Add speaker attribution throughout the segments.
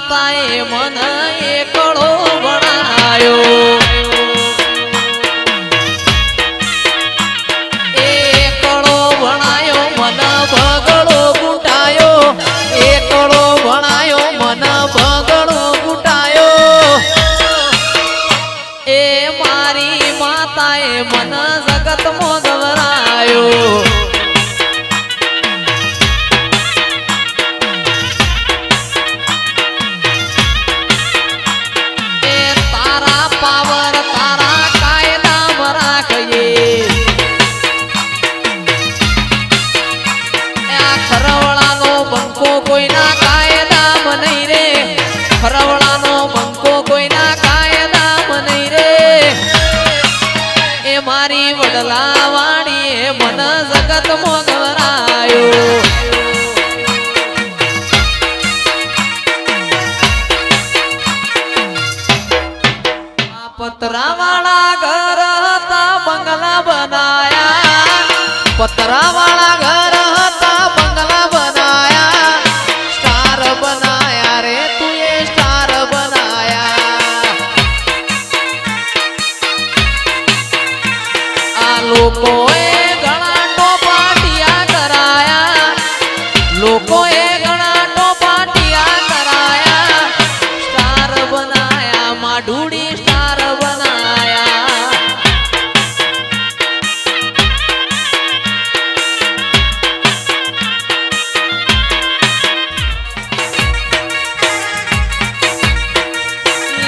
Speaker 1: માતાએ મન એકડો બનાયો એકડો બનાયો મન બગડો ગુટાયો એકડો બનાયો મન બગડો ગુટાયો એ મારી માતાએ મન જગતમાં ગવરાયો ફરવડાનો બંકો કોઈના કાયદામાં નહીં રે એ મારી વડલા વાણીએ મન જગતમાં ગવરાયો આ પતરાવાળા ઘર હતા બંગલા બનાયા પતરાવાળા ઘર હતા બંગલા બનાયા સ્ટાર બનાયા રે લોકોએ ઘણા ટોપાટિયા કરાયા લોકોએ ઘણા ટોપાટિયા કરાયા સ્ટાર બનાયા માઢુડી સ્ટાર બનાયા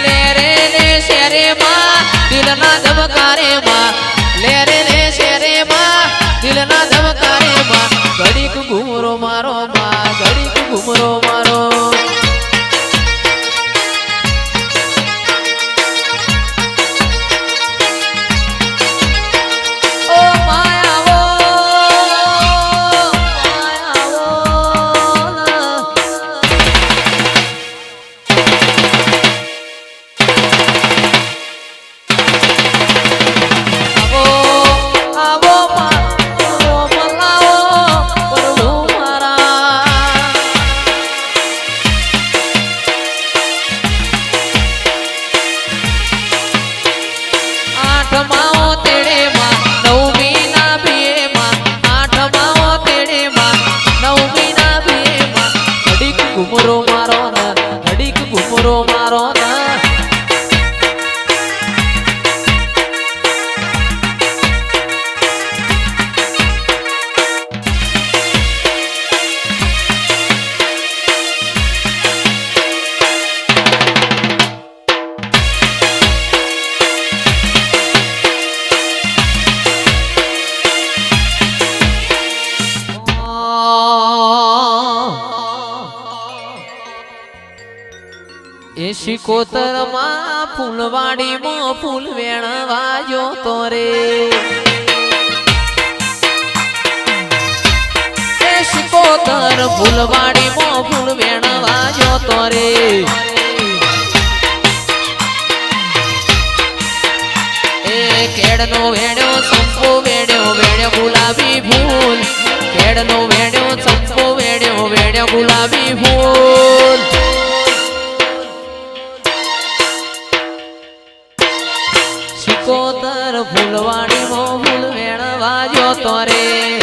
Speaker 1: લેરે ને શેરે માં દિલના ધબકારે માં લેરે રે શેરે માં દિલના ધબકારે માં ઘડીક ઘુમરો મારો માં ઘડીક ઘુમરો મારો ઓ માયાવો ઘુમરો મારો ન ઘડીક ઘુમરો મારો ન એ શિકોતરમાં ફૂલવાડીમાં ફૂલ વેણવા જોતો રે એ શિકોતર ફૂલવાડીમાં ફૂલ વેણવા જોતો રે એ કેડનો વેણ્યો સંપો વેણ્યો વેણ્યો ગુલાબી ફૂલ કેડનો વેણ્યો સંપો વેણ્યો વેણ્યો ગુલાબી ફૂલ શિકોતર ફૂલવાડીમાં ફૂલ વેણવા જોતો રે